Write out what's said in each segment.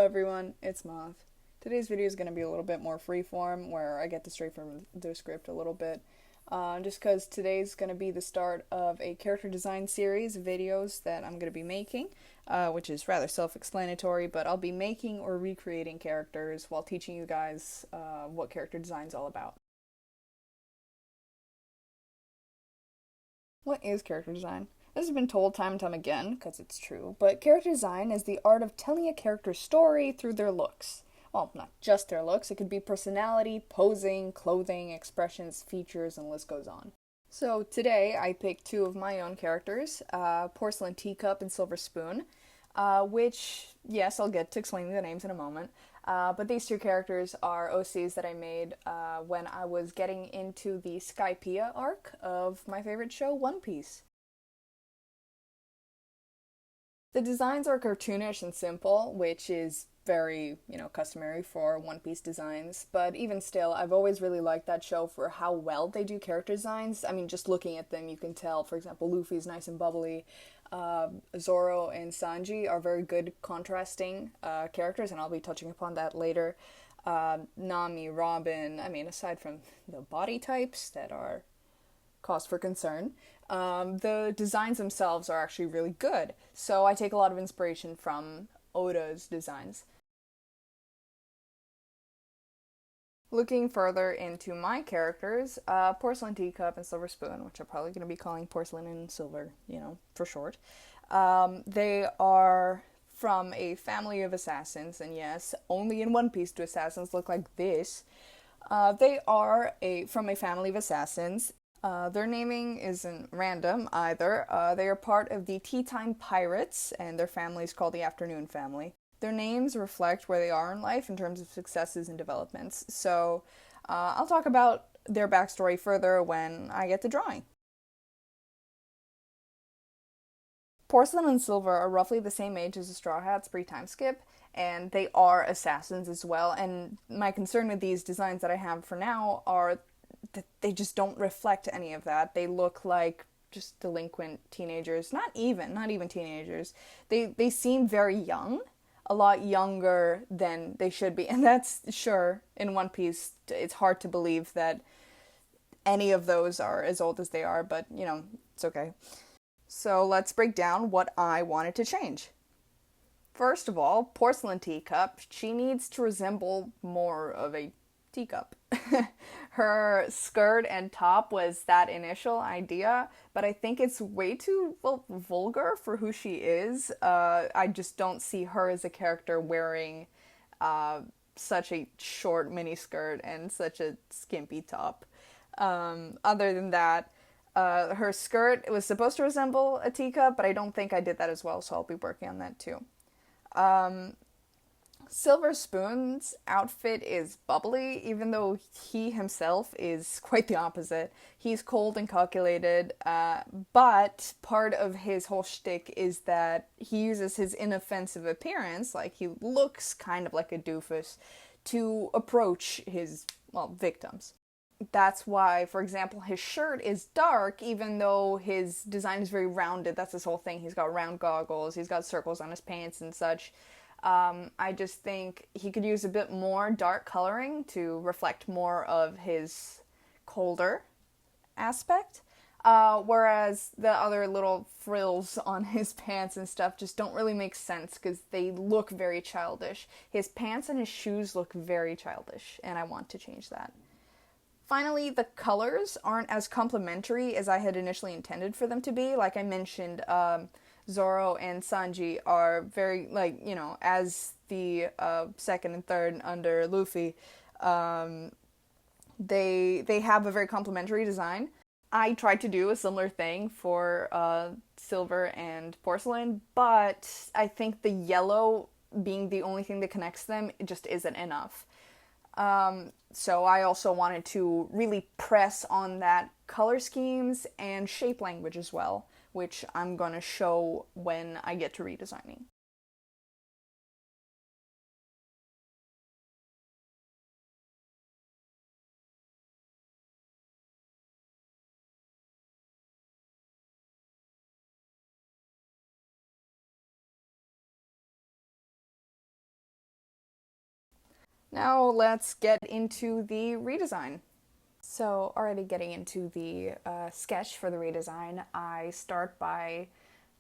everyone, it's Moth. Today's video is going to be a little bit more freeform, where I get to stray from the script a little bit. Just because today's going to be the start of a character design series of videos that I'm going to be making, which is rather self-explanatory, but I'll be making or recreating characters while teaching you guys what character design is all about. What is character design? This has been told time and time again, because it's true, but character design is the art of telling a character's story through their looks. Well, not just their looks, it could be personality, posing, clothing, expressions, features, and the list goes on. So today I picked two of my own characters, Porcelain, Teacup, and Silver Spoon, which, yes, I'll get to explaining the names in a moment. But these two characters are OCs that I made when I was getting into the Skypiea arc of my favorite show, One Piece. The designs are cartoonish and simple, which is very, customary for One Piece designs, but even still, I've always really liked that show for how well they do character designs. I mean, just looking at them, you can tell, for example, Luffy's nice and bubbly. Zoro and Sanji are very good contrasting characters, and I'll be touching upon that later. Nami, Robin, I mean, aside from the body types that are cause for concern, the designs themselves are actually really good. So I take a lot of inspiration from Oda's designs. Looking further into my characters, Porcelain, Teacup, and Silver Spoon, which I'm probably going to be calling Porcelain and Silver, for short. They are from a family of assassins, and yes, only in One Piece do assassins look like this. They are from a family of assassins. Their naming isn't random either. They are part of the Tea Time Pirates, and their family is called the Afternoon Family. Their names reflect where they are in life in terms of successes and developments. So I'll talk about their backstory further when I get to drawing. Porcelain and Silver are roughly the same age as the Straw Hats pre-time skip, and they are assassins as well. And my concern with these designs that I have for now are that they just don't reflect any of that. They look like just delinquent teenagers, not even teenagers. They seem very young, a lot younger than they should be. And that's, sure, in One Piece, it's hard to believe that any of those are as old as they are, but, it's okay. So let's break down what I wanted to change. First of all, Porcelain Teacup, she needs to resemble more of a teacup. Her skirt and top was that initial idea, but I think it's way too vulgar for who she is. I just don't see her as a character wearing such a short mini skirt and such a skimpy top. Other than that, her skirt was supposed to resemble a teacup, but I don't think I did that as well, so I'll be working on that too. Silver Spoon's outfit is bubbly, even though he himself is quite the opposite. He's cold and calculated, but part of his whole shtick is that he uses his inoffensive appearance, like he looks kind of like a doofus, to approach his, victims. That's why, for example, his shirt is dark, even though his design is very rounded. That's his whole thing. He's got round goggles, he's got circles on his pants and such. I just think he could use a bit more dark coloring to reflect more of his colder aspect. Whereas the other little frills on his pants and stuff just don't really make sense because they look very childish. His pants and his shoes look very childish, and I want to change that. Finally, the colors aren't as complementary as I had initially intended for them to be. Like I mentioned, Zoro and Sanji are very, as the second and third under Luffy, they have a very complementary design. I tried to do a similar thing for Silver and Porcelain, but I think the yellow being the only thing that connects them, it just isn't enough. So I also wanted to really press on that color schemes and shape language as well, which I'm going to show when I get to redesigning. Now let's get into the redesign. So, already getting into the sketch for the redesign, I start by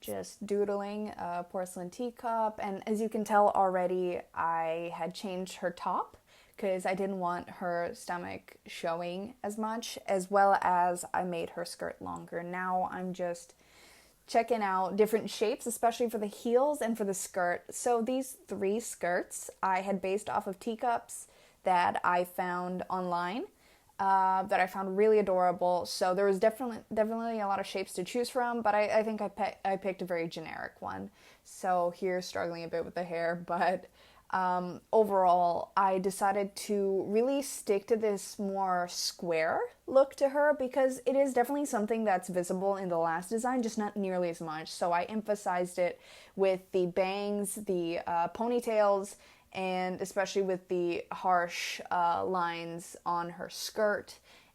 just doodling a porcelain teacup, and as you can tell already, I had changed her top because I didn't want her stomach showing as much, as well as I made her skirt longer. Now I'm just checking out different shapes, especially for the heels and for the skirt. So these three skirts I had based off of teacups that I found online, that I found really adorable. So there was definitely a lot of shapes to choose from, but I think I picked a very generic one. So here, struggling a bit with the hair, but overall, I decided to really stick to this more square look to her because it is definitely something that's visible in the last design, just not nearly as much. So I emphasized it with the bangs, the ponytails, and especially with the harsh lines on her skirt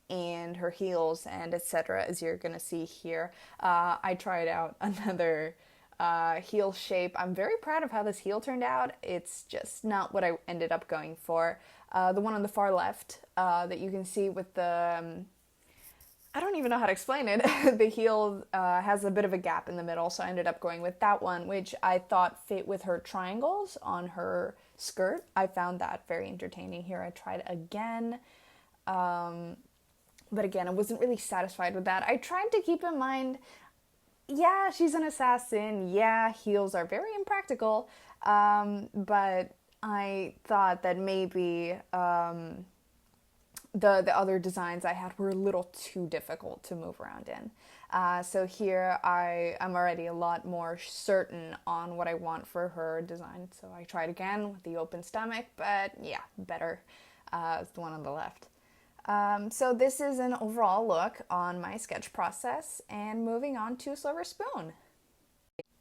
and her heels and etc. As you're gonna see here, I tried out another heel shape. I'm very proud of how this heel turned out. It's just not what I ended up going for. The one on the far left that you can see with the I don't even know how to explain it. The heel has a bit of a gap in the middle, so I ended up going with that one, which I thought fit with her triangles on her skirt. I found that very entertaining. Here I tried again, but again, I wasn't really satisfied with that. I tried to keep in mind, yeah, she's an assassin. Yeah, heels are very impractical, but I thought that maybe the other designs I had were a little too difficult to move around in. So here I'm already a lot more certain on what I want for her design. So I tried again with the open stomach, but yeah, better is the one on the left. So this is an overall look on my sketch process, and moving on to Silver Spoon.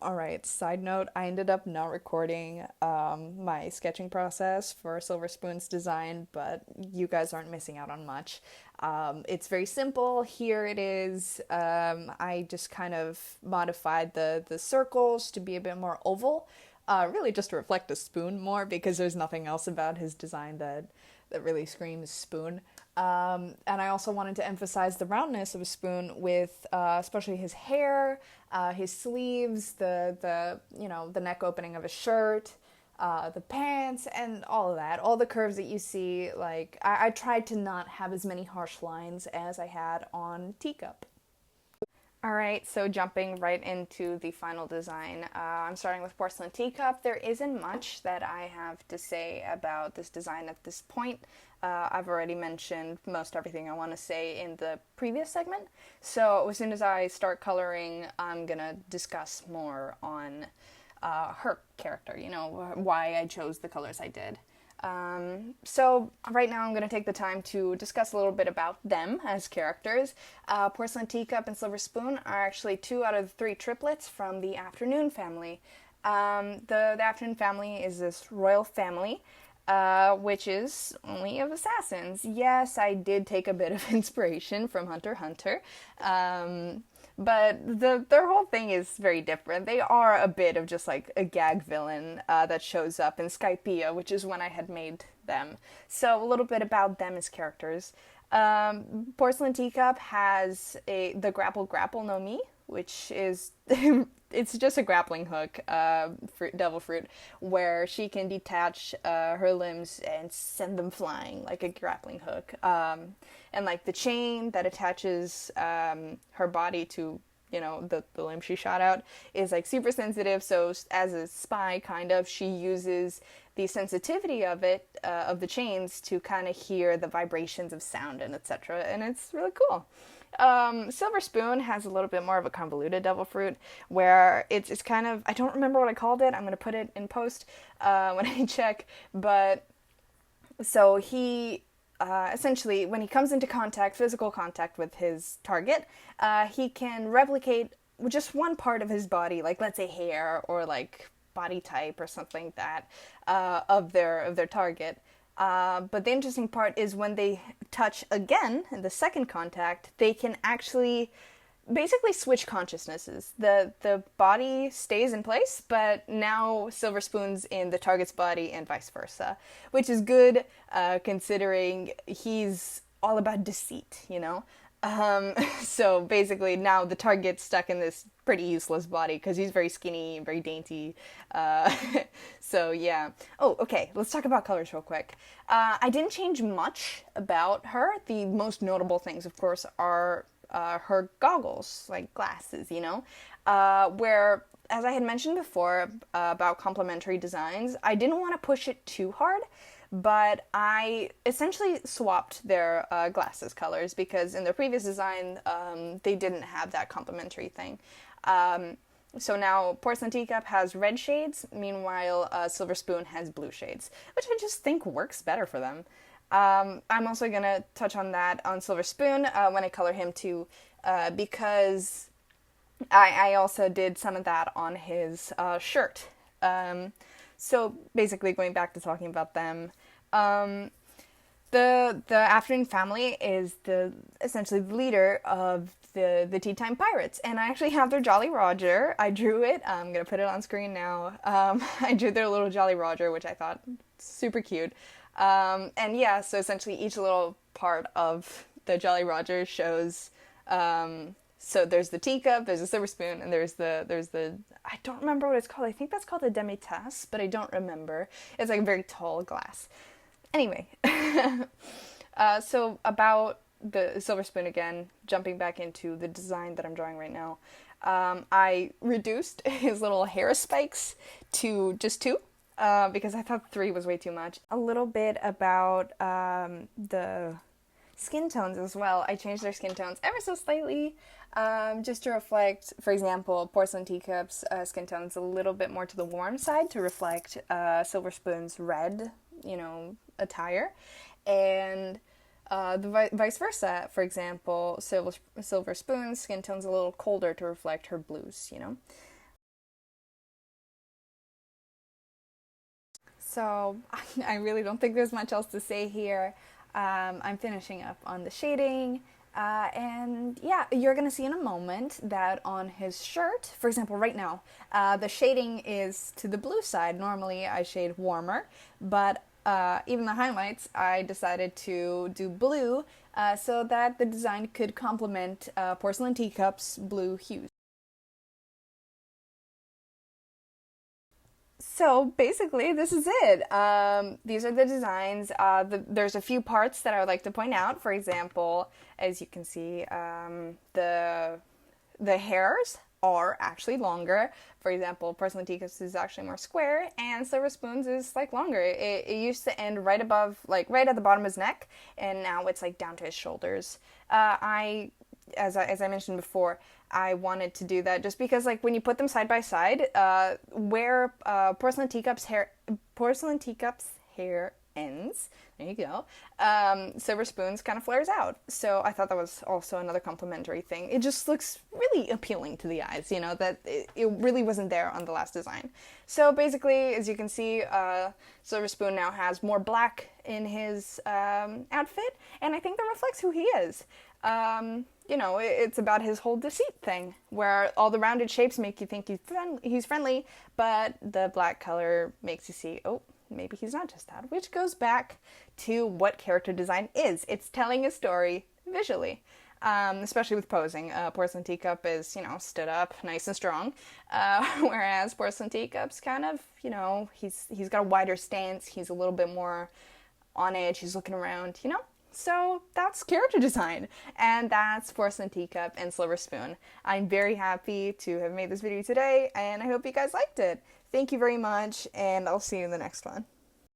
Alright, side note, I ended up not recording my sketching process for Silver Spoon's design, but you guys aren't missing out on much. It's very simple. Here it is. I just kind of modified the circles to be a bit more oval, really just to reflect the spoon more because there's nothing else about his design that really screams spoon. And I also wanted to emphasize the roundness of a spoon with especially his hair, his sleeves, the neck opening of his shirt, the pants, and all of that. All the curves that you see, like, I tried to not have as many harsh lines as I had on Teacup. Alright, so jumping right into the final design, I'm starting with Porcelain Teacup. There isn't much that I have to say about this design at this point. I've already mentioned most everything I want to say in the previous segment, so as soon as I start coloring, I'm gonna discuss more on her character, why I chose the colors I did. So right now I'm going to take the time to discuss a little bit about them as characters. Porcelain Teacup and Silver Spoon are actually two out of the three triplets from the Afternoon family. The Afternoon family is this royal family, which is only of assassins. Yes, I did take a bit of inspiration from Hunter x Hunter. But their whole thing is very different. They are a bit of just like a gag villain that shows up in Skypiea, which is when I had made them. So a little bit about them as characters. Porcelain Teacup has the grapple no mi, which is it's just a grappling hook, devil fruit, where she can detach her limbs and send them flying like a grappling hook. And like the chain that attaches her body to, the limb she shot out is like super sensitive. So as a spy, kind of, she uses the sensitivity of it, of the chains, to kind of hear the vibrations of sound and etc. And it's really cool. Silver Spoon has a little bit more of a convoluted devil fruit, where it's kind of, I don't remember what I called it. I'm going to put it in post when I check. But so he essentially, when he comes into physical contact with his target, he can replicate just one part of his body, like let's say hair or like body type or something like that, of their target. But the interesting part is when they touch again in the second contact, they can actually basically switch consciousnesses. The body stays in place, but now Silver Spoon's in the target's body and vice versa, which is good considering he's all about deceit, you know? So basically now the target's stuck in this pretty useless body because he's very skinny and very dainty. Uh, so yeah. Oh, okay. Let's talk about colors real quick. I didn't change much about her. The most notable things, of course, are her goggles, like glasses, you know? Where, as I had mentioned before about complementary designs, I didn't want to push it too hard, but I essentially swapped their glasses colors because in their previous design, they didn't have that complementary thing. So now Porcelain Teacup has red shades, meanwhile Silver Spoon has blue shades, which I just think works better for them. I'm also gonna touch on that on Silver Spoon when I color him too, because I also did some of that on his shirt. So basically, going back to talking about them, um, the Afternoon family is the essentially the leader of the Tea Time Pirates, and I actually have their Jolly Roger. I drew it. I'm gonna put it on screen now. I drew their little Jolly Roger, which I thought super cute. And yeah, so essentially each little part of the Jolly Roger shows. So there's the teacup, there's the silver spoon, and there's the I don't remember what it's called. I think that's called a demi-tasse, but I don't remember. It's like a very tall glass. Anyway, so about the silver spoon again, jumping back into the design that I'm drawing right now. I reduced his little hair spikes to just two. Because I thought three was way too much. A little bit about the skin tones as well. I changed their skin tones ever so slightly, just to reflect, for example, Porcelain Teacup's skin tones a little bit more to the warm side to reflect Silver Spoon's red, you know, attire, and the vice versa. For example, Silver Spoon's skin tone's a little colder to reflect her blues, you know. So I really don't think there's much else to say here. I'm finishing up on the shading. And yeah, you're going to see in a moment that on his shirt, for example, right now, the shading is to the blue side. Normally I shade warmer, but even the highlights, I decided to do blue so that the design could complement Porcelain Teacup's blue hues. So basically, this is it. These are the designs. There's a few parts that I would like to point out. For example, as you can see, the hairs are actually longer. For example, Porcelain Teacups is actually more square, and Silver Spoons is like longer. It used to end right above, like right at the bottom of his neck, and now it's like down to his shoulders. As I mentioned before, I wanted to do that just because, like, when you put them side by side, where Porcelain Teacup's hair ends, there you go, Silver Spoon's kind of flares out. So I thought that was also another complimentary thing. It just looks really appealing to the eyes, you know, that it really wasn't there on the last design. So basically, as you can see, Silver Spoon now has more black in his outfit, and I think that reflects who he is. You know, it's about his whole deceit thing, where all the rounded shapes make you think he's friendly, but the black color makes you see, oh, maybe he's not just that, which goes back to what character design is. It's telling a story visually, especially with posing. Porcelain Teacup is, you know, stood up, nice and strong, whereas Porcelain Teacup's kind of, you know, he's got a wider stance, he's a little bit more on edge, he's looking around, you know? So that's character design, and that's Porcelain Teacup and Silver Spoon. I'm very happy to have made this video today, and I hope you guys liked it. Thank you very much, and I'll see you in the next one.